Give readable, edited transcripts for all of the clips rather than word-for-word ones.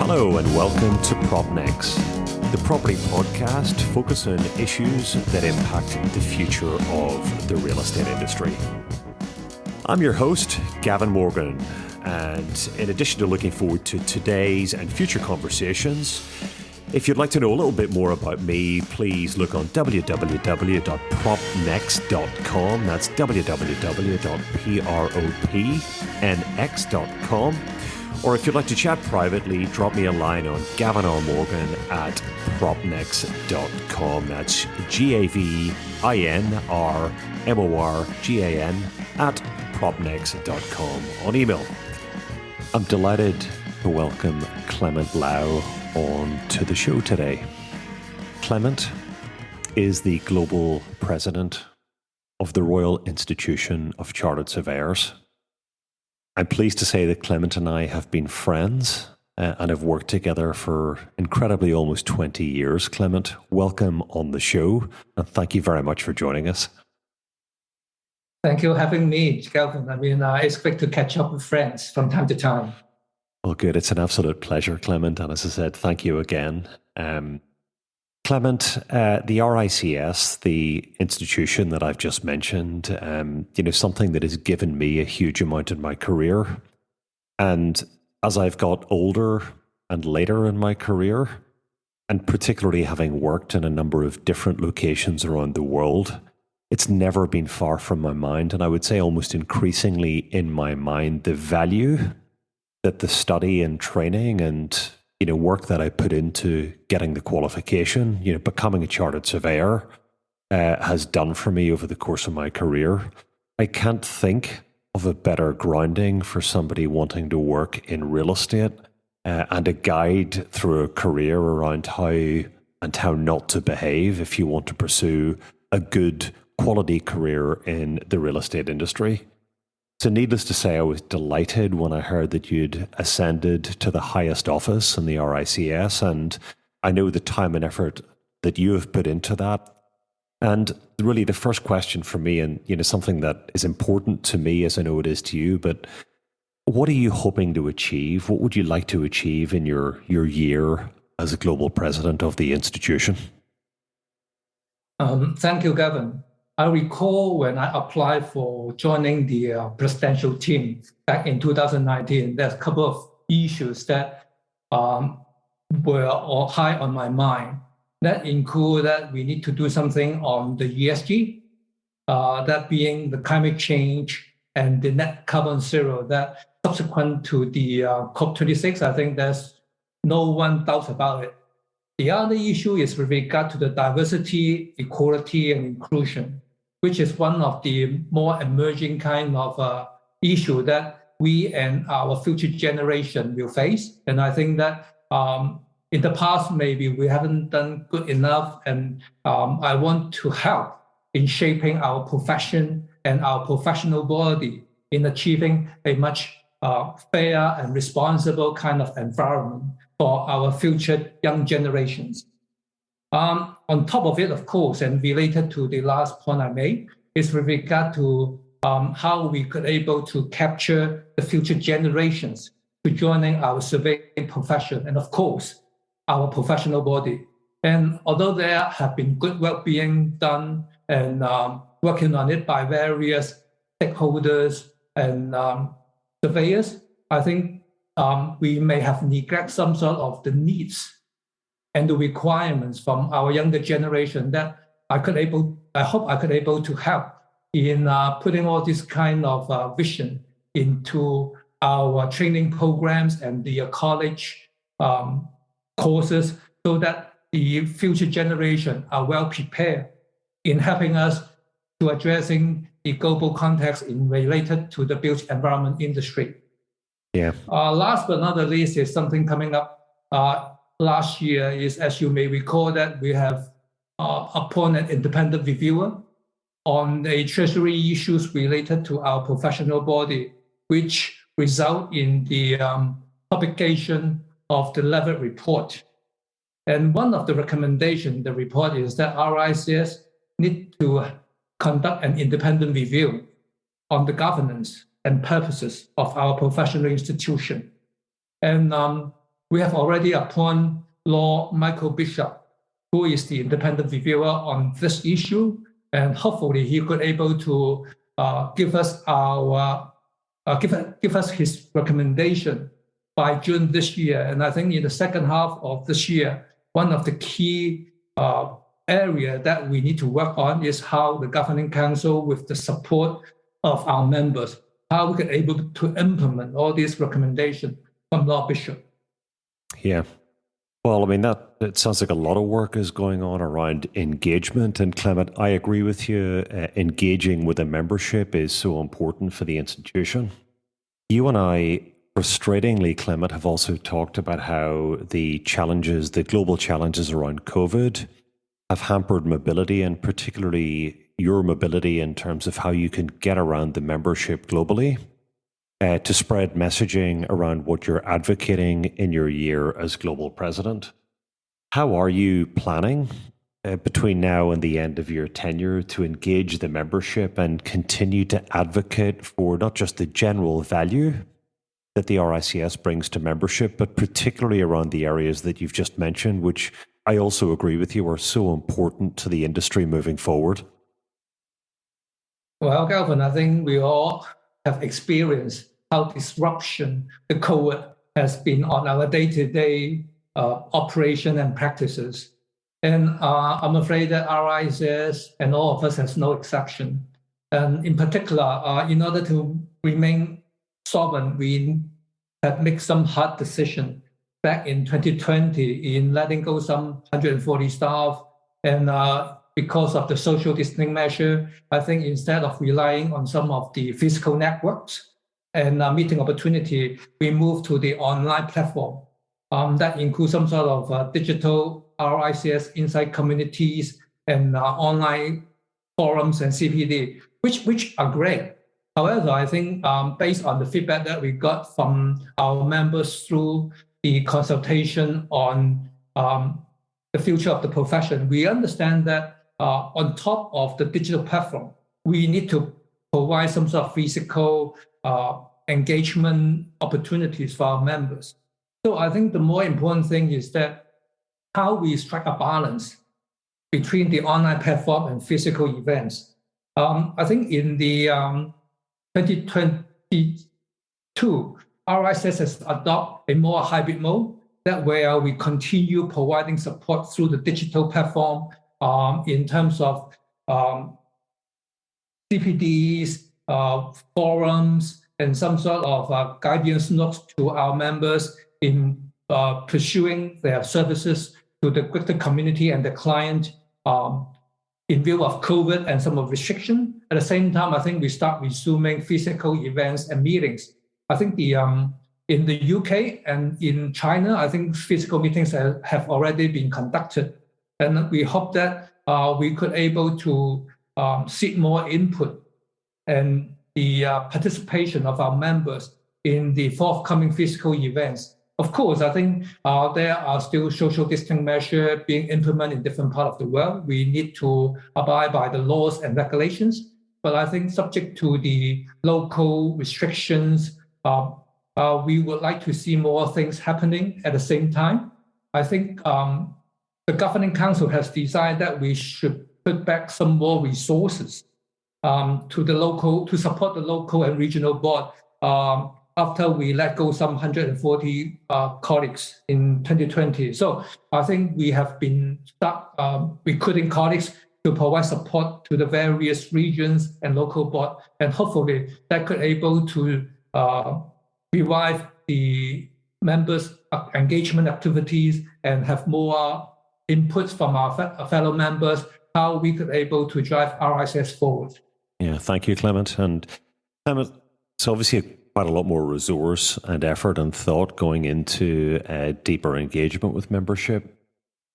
Hello and welcome to PropNext, the property podcast focused on issues that impact the future of the real estate industry. I'm your host, Gavin Morgan, and in addition to looking forward to today's and future conversations, if you'd like to know a little bit more about me, please look on www.propnext.com. That's www.propnext.com. Or if you'd like to chat privately, drop me a line on gavinrmorgan@propnext.com. That's GAVINRMORGAN @propnext.com on email. I'm delighted to welcome Clement Lau on to the show today. Clement is the global president of the Royal Institution of Chartered Surveyors. I'm pleased to say that Clement and I have been friends and have worked together for incredibly almost 20 years. Clement, welcome on the show, and thank you very much for joining us. Thank you for having me, Gavin. I expect to catch up with friends from time to time. Well, good. It's an absolute pleasure, Clement. And as I said, thank you again. Clement, the RICS, the institution that I've just mentioned, something that has given me a huge amount in my career. And as I've got older and later in my career, and particularly having worked in a number of different locations around the world, it's never been far from my mind. And I would say almost increasingly in my mind, the value that the study and training and work that I put into getting the qualification, becoming a chartered surveyor, has done for me over the course of my career. I can't think of a better grounding for somebody wanting to work in real estate and a guide through a career around how not to behave if you want to pursue a good quality career in the real estate industry. So needless to say, I was delighted when I heard that you'd ascended to the highest office in the RICS, and I know the time and effort that you have put into that. And really the first question for me, and something that is important to me as I know it is to you, but what are you hoping to achieve? What would you like to achieve in your year as a global president of the institution? Thank you, Gavin. I recall when I applied for joining the presidential team back in 2019, there's a couple of issues that were high on my mind. That include that we need to do something on the ESG, that being the climate change and the net carbon zero, that subsequent to the COP26, I think there's no one doubt about it. The other issue is with regard to the diversity, equality, and inclusion, which is one of the more emerging kind of issue that we and our future generation will face. And I think that in the past, maybe we haven't done good enough. And I want to help in shaping our profession and our professional body in achieving a much fair and responsible kind of environment for our future young generations. On top of it, of course, and related to the last point I made, is with regard to how we could able to capture the future generations to joining our surveying profession and, of course, our professional body. And although there have been good work being done and working on it by various stakeholders and surveyors, I think we may have neglected some sort of the needs and the requirements from our younger generation that I hope I could able to help in putting all this kind of vision into our training programs and the college courses so that the future generation are well prepared in helping us to addressing the global context in related to the built environment industry. Yeah. Last but not the least is something coming up last year is, as you may recall, that we have appointed an independent reviewer on the treasury issues related to our professional body, which result in the publication of the level report. And one of the recommendations in the report is that RICS need to conduct an independent review on the governance and purposes of our professional institution. And we have already appointed Law Michael Bishop, who is the independent reviewer on this issue, and hopefully he could able to give us his recommendation by June this year. And I think in the second half of this year, one of the key area that we need to work on is how the Governing Council, with the support of our members, how we can able to implement all these recommendations from Law Bishop. Yeah. Well, I mean, it sounds like a lot of work is going on around engagement. And Clement, I agree with you. Engaging with a membership is so important for the institution. You and I, frustratingly, Clement, have also talked about how the global challenges around COVID have hampered mobility, and particularly your mobility in terms of how you can get around the membership globally. To spread messaging around what you're advocating in your year as global president. How are you planning between now and the end of your tenure to engage the membership and continue to advocate for not just the general value that the RICS brings to membership, but particularly around the areas that you've just mentioned, which I also agree with you are so important to the industry moving forward? Well, Gavin, I think we all have experienced how disruption the COVID has been on our day-to-day operation and practices. And I'm afraid that RICS and all of us has no exception. And in particular, in order to remain solvent, we have made some hard decision back in 2020 in letting go some 140 staff. And because of the social distancing measure, I think instead of relying on some of the physical networks and meeting opportunity, we moved to the online platform. That includes some sort of digital RICS inside communities and online forums and CPD, which are great. However, I think based on the feedback that we got from our members through the consultation on the future of the profession, we understand that on top of the digital platform, we need to provide some sort of physical engagement opportunities for our members. So I think the more important thing is that how we strike a balance between the online platform and physical events. I think in the 2022, RICS has adopted a more hybrid mode, that where we continue providing support through the digital platform in terms of CPDs, forums, and some sort of guidance notes to our members in pursuing their services to the greater community and the client in view of COVID and some of restriction. At the same time, I think we start resuming physical events and meetings. I think in the UK and in China, I think physical meetings have already been conducted. And we hope that we could able to seek more input and the participation of our members in the forthcoming physical events. Of course, I think there are still social distancing measures being implemented in different parts of the world. We need to abide by the laws and regulations. But I think subject to the local restrictions, we would like to see more things happening at the same time. I think the Governing Council has decided that we should put back some more resources to support the local and regional board after we let go some 140 colleagues in 2020. So I think we have been recruiting colleagues to provide support to the various regions and local board, and hopefully that could able to revive the members' engagement activities and have more inputs from our fellow members, how we could able to drive RICS forward. Yeah, thank you, Clement. And Clement, it's obviously quite a lot more resource and effort and thought going into deeper engagement with membership.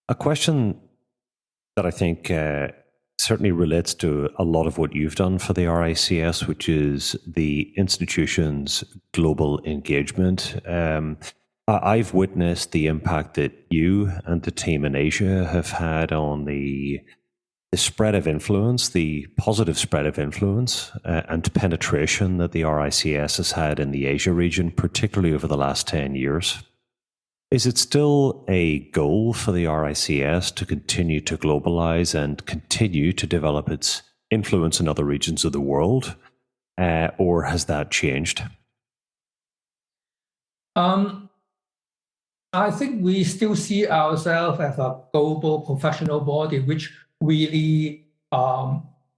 A question that I think certainly relates to a lot of what you've done for the RICS, which is the institution's global engagement. I've witnessed the impact that you and the team in Asia have had on the spread of influence, the positive spread of influence and penetration that the RICS has had in the Asia region, particularly over the last 10 years. Is it still a goal for the RICS to continue to globalize and continue to develop its influence in other regions of the world, or has that changed? I think we still see ourselves as a global professional body, which really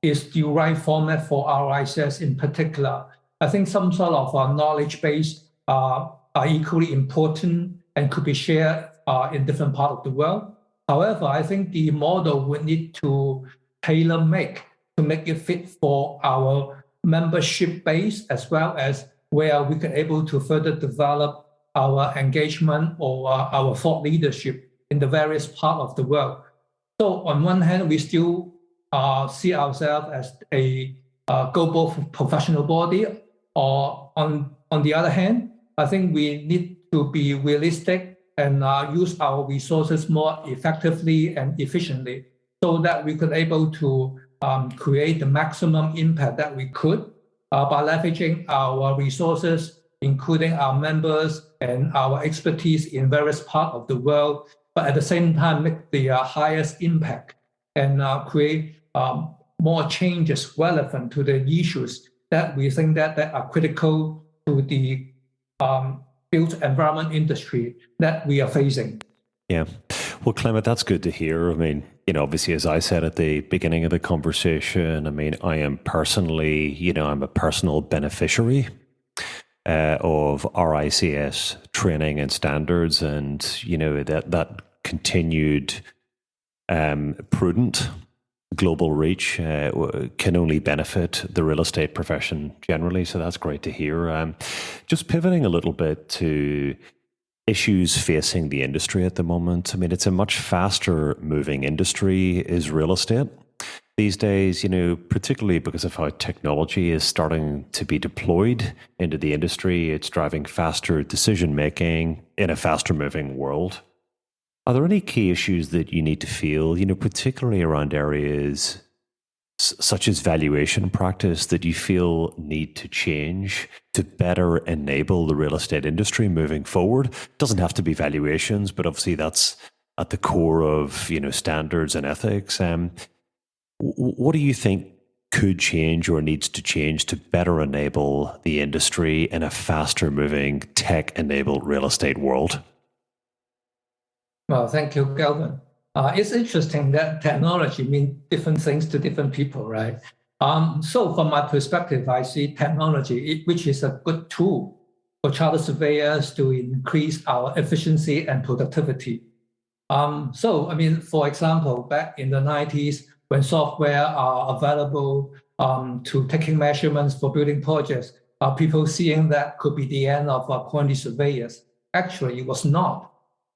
is the right format for RICS in particular. I think some sort of knowledge base are equally important and could be shared in different parts of the world. However, I think the model would need to tailor-make to make it fit for our membership base, as well as where we can able to further develop our engagement or our thought leadership in the various parts of the world. So on one hand, we still see ourselves as a global professional body, or on the other hand, I think we need to be realistic and use our resources more effectively and efficiently so that we could able to create the maximum impact that we could by leveraging our resources, including our members and our expertise in various parts of the world, but at the same time make the highest impact and create more changes relevant to the issues that we think that are critical to the built environment industry that we are facing. Yeah. Well, Clement, that's good to hear. I mean, obviously, as I said at the beginning of the conversation, I mean, I am personally, I'm a personal beneficiary of RICS training and standards, and that continued prudent global reach can only benefit the real estate profession generally. So that's great to hear. Just pivoting a little bit to issues facing the industry at the moment. I mean, it's a much faster moving industry, is real estate these days, particularly because of how technology is starting to be deployed into the industry. It's driving faster decision making in a faster moving world. Are there any key issues that you need to feel, particularly around areas such as valuation practice, that you feel need to change to better enable the real estate industry moving forward? It doesn't have to be valuations, but obviously that's at the core of, standards and ethics. What do you think could change or needs to change to better enable the industry in a faster moving, tech-enabled real estate world? Well, thank you, Gavin. It's interesting that technology means different things to different people, right? So from my perspective, I see technology, which is a good tool for chartered surveyors to increase our efficiency and productivity. For example, back in the 90s, when software are available to taking measurements for building projects, people seeing that could be the end of quantity surveyors. Actually, it was not.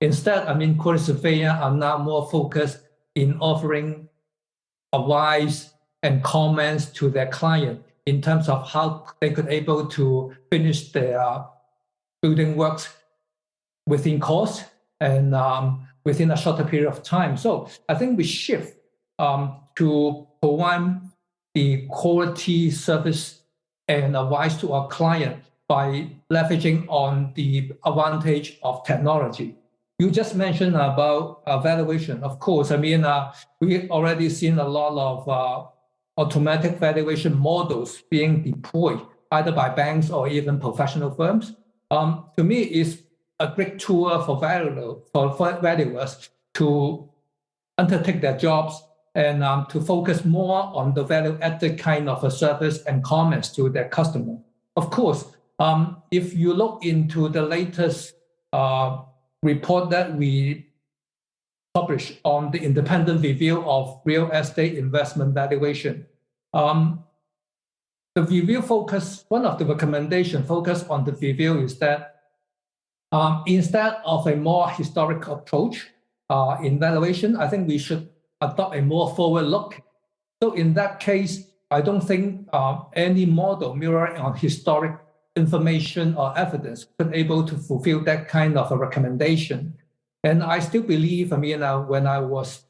Instead, quantity surveyors are now more focused in offering advice and comments to their client in terms of how they could able to finish their building works within cost and within a shorter period of time. So I think we shift to provide the quality service and advice to our client by leveraging on the advantage of technology. You just mentioned about valuation. Of course, we already seen a lot of automatic valuation models being deployed either by banks or even professional firms. To me, it's a great tool for valuers to undertake their jobs and to focus more on the value-added kind of a service and comments to their customer. Of course, if you look into the latest report that we published on the independent review of real estate investment valuation, the review one of the recommendations focused on the review is that instead of a more historical approach in valuation, I think we should adopt a more forward look. So in that case, I don't think any model mirroring on historic information or evidence could able to fulfill that kind of a recommendation. And I still believe, when I was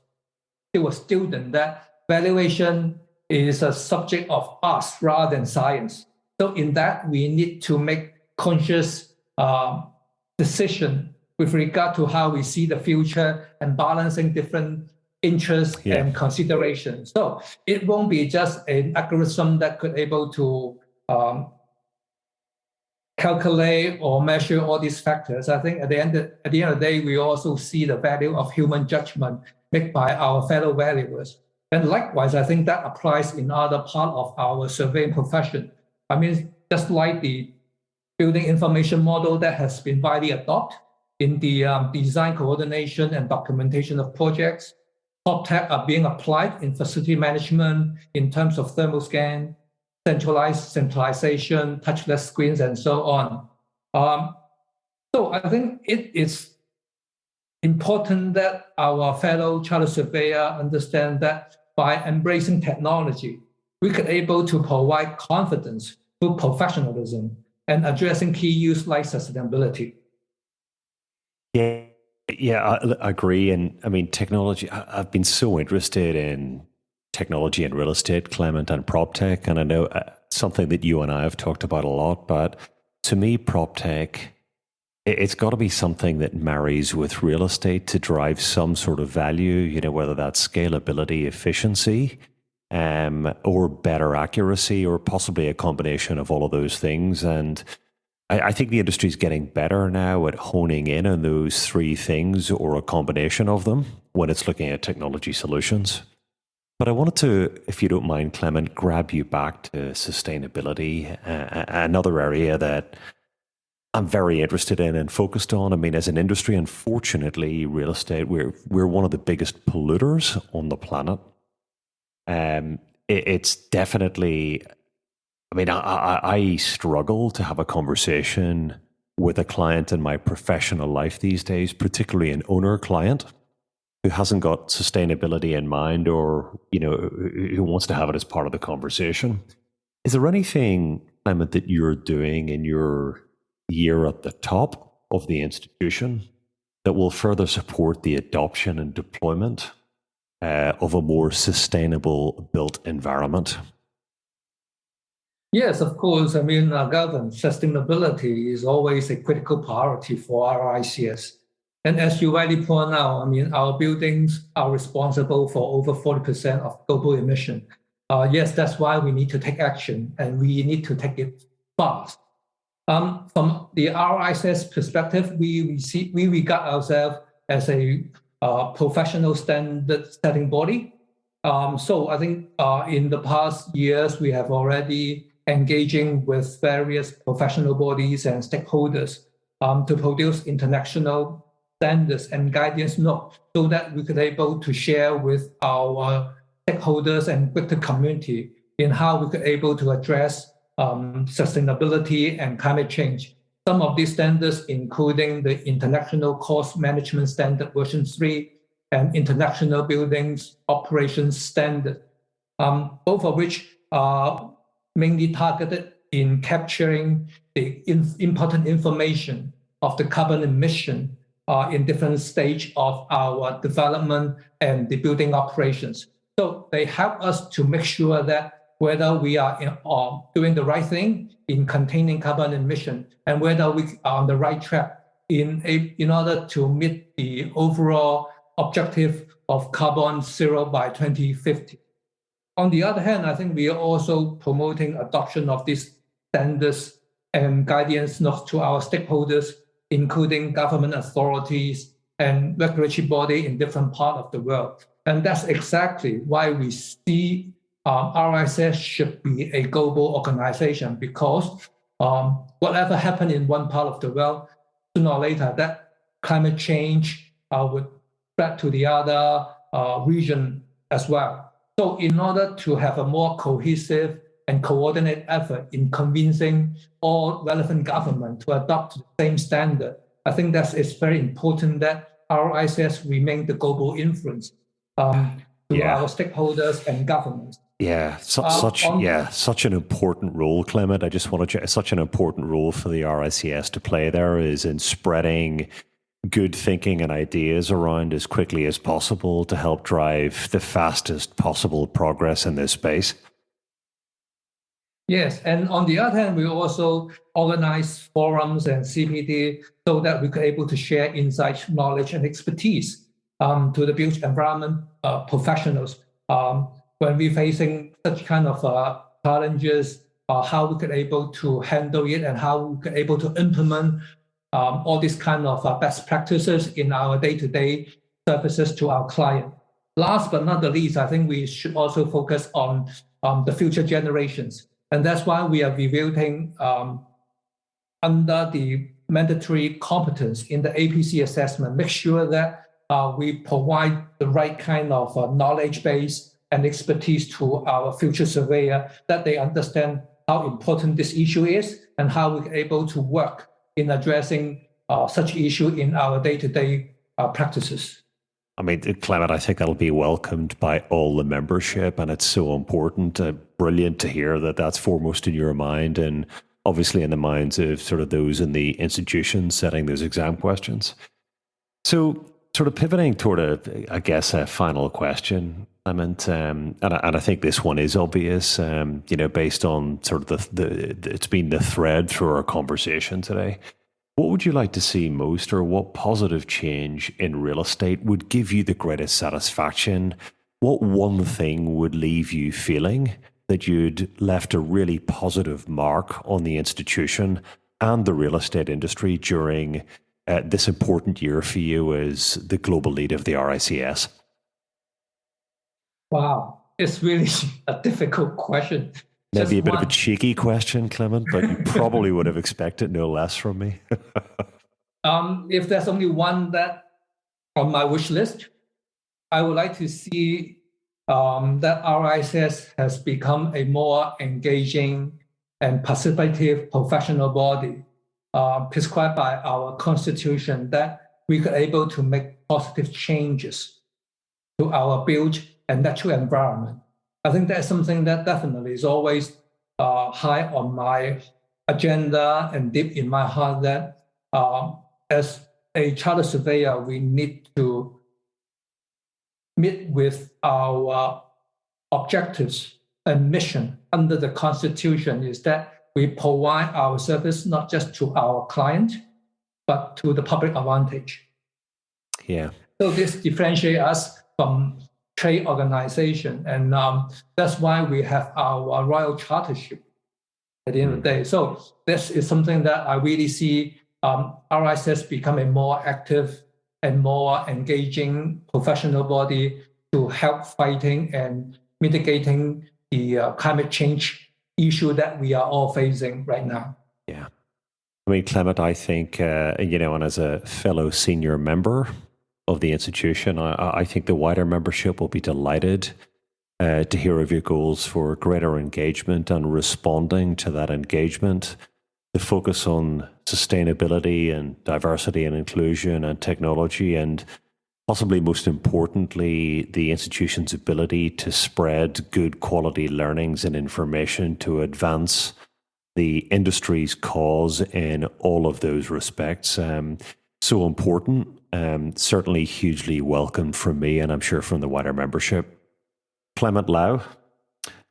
still a student, that valuation is a subject of arts rather than science. So in that, we need to make conscious decision with regard to how we see the future and balancing different interests and considerations. So it won't be just an algorithm that could able to calculate or measure all these factors. I think at the end of the day, we also see the value of human judgment made by our fellow valuers. And likewise, I think that applies in other part of our surveying profession. I mean, just like the building information model that has been widely adopted in the design coordination and documentation of projects, PropTech are being applied in facility management in terms of thermal scan, centralization, touchless screens, and so on. So I think it is important that our fellow chartered surveyor understand that by embracing technology, we could able to provide confidence through professionalism and addressing key issues like sustainability. Yeah, I agree. And I mean, technology, I've been so interested in technology and real estate, Clement, and PropTech. And I know something that you and I have talked about a lot, but to me, PropTech, it's got to be something that marries with real estate to drive some sort of value, whether that's scalability, efficiency, or better accuracy, or possibly a combination of all of those things. And I think the industry is getting better now at honing in on those three things or a combination of them when it's looking at technology solutions. But I wanted to, if you don't mind, Clement, grab you back to sustainability, another area that I'm very interested in and focused on. I mean, as an industry, unfortunately, real estate, we're one of the biggest polluters on the planet. It's definitely, I mean, I struggle to have a conversation with a client in my professional life these days, particularly an owner client who hasn't got sustainability in mind or, who wants to have it as part of the conversation. Is there anything, Clement, that you're doing in your year at the top of the institution that will further support the adoption and deployment of a more sustainable built environment? Yes, of course. I mean, Gavin, sustainability is always a critical priority for our ICS. And as you rightly point out, I mean, our buildings are responsible for over 40% of global emission. Yes, that's why we need to take action, and we need to take it fast. From the RICS perspective, we regard ourselves as a professional standard setting body. So I think in the past years, we have already engaging with various professional bodies and stakeholders to produce international standards and guidance notes so that we could able to share with our stakeholders and with the community in how we could able to address sustainability and climate change. Some of these standards, including the International Cost Management Standard version 3 and International Buildings Operations Standard, both of which are mainly targeted in capturing the important information of the carbon emission in different stages of our development and the building operations. So they help us to make sure that whether we are doing the right thing in containing carbon emission and whether we are on the right track in order to meet the overall objective of carbon zero by 2050. On the other hand, I think we are also promoting adoption of these standards and guidance notes to our stakeholders, including government authorities and regulatory body in different parts of the world. And that's exactly why we see RICS should be a global organization, because whatever happened in one part of the world, sooner or later, that climate change would spread to the other region as well. So in order to have a more cohesive and coordinated effort in convincing all relevant government to adopt the same standard, I think that it's very important that RICS remain the global influence to our stakeholders and governments. Yeah, such an important role, Clement. I just want to such an important role for the RICS to play there is in spreading good thinking and ideas around as quickly as possible to help drive the fastest possible progress in this space. Yes, and on the other hand, we also organize forums and CPD so that we could able to share insights, knowledge, and expertise to the built environment professionals when we're facing such kind of challenges, how we could able to handle it and how we could able to implement all these kind of best practices in our day-to-day services to our client. Last but not the least, I think we should also focus on the future generations. And that's why we are reviewing under the mandatory competence in the APC assessment, make sure that we provide the right kind of knowledge base and expertise to our future surveyor, that they understand how important this issue is and how we're able to work in addressing such issue in our day-to-day practices. I mean, Clement, I think that'll be welcomed by all the membership, and it's so important. Brilliant to hear that that's foremost in your mind, and obviously in the minds of sort of those in the institution setting those exam questions. So, sort of pivoting toward a final question, Clement, and I think this one is obvious, based on sort of it's been the thread through our conversation today. What would you like to see most, or what positive change in real estate would give you the greatest satisfaction? What one thing would leave you feeling that you'd left a really positive mark on the institution and the real estate industry during this important year for you as the global lead of the RICS? Wow, it's really a difficult question. Maybe a bit of a cheeky question, Clement, but you probably would have expected no less from me. If there's only one that on my wish list, I would like to see that RICS has become a more engaging and participative professional body prescribed by our constitution, that we could able to make positive changes to our built and natural environment. I think that's something that definitely is always high on my agenda and deep in my heart, that as a chartered surveyor, we need to meet with our objectives and mission under the Constitution, is that we provide our service not just to our client, but to the public advantage. Yeah. So this differentiates us from trade organization, and that's why we have our royal chartership at the end of the day. So this is something that I really see RICS become a more active and more engaging professional body to help fighting and mitigating the climate change issue that we are all facing right now. Yeah. I mean, Clement, I think, and as a fellow senior member of the institution, I think the wider membership will be delighted to hear of your goals for greater engagement and responding to that engagement. The focus on sustainability and diversity and inclusion and technology, and possibly most importantly, the institution's ability to spread good quality learnings and information to advance the industry's cause in all of those respects. So important. Certainly hugely welcomed from me, and I'm sure from the wider membership. Clement Lau,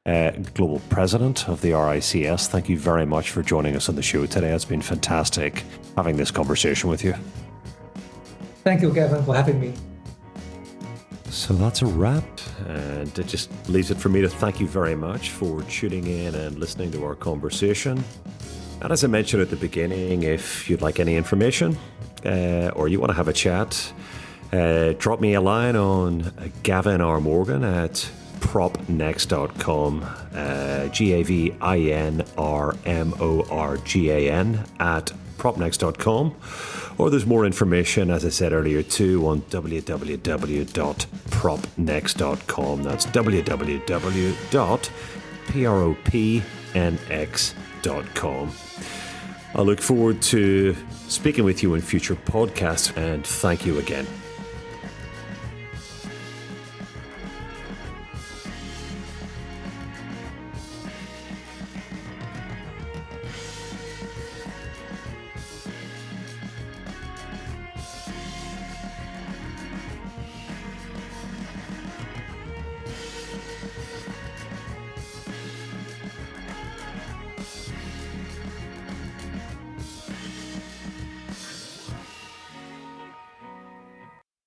Global President of the RICS, thank you very much for joining us on the show today. It's been fantastic having this conversation with you. Thank you, Gavin, for having me. So that's a wrap, and it just leaves it for me to thank you very much for tuning in and listening to our conversation. And as I mentioned at the beginning, if you'd like any information or you want to have a chat, drop me a line on Gavin R. Morgan at propnext.com, GAVINRMORGAN at propnext.com. Or there's more information, as I said earlier, too, on www.propnext.com. That's www.propnext.com. I look forward to speaking with you in future podcasts, and thank you again.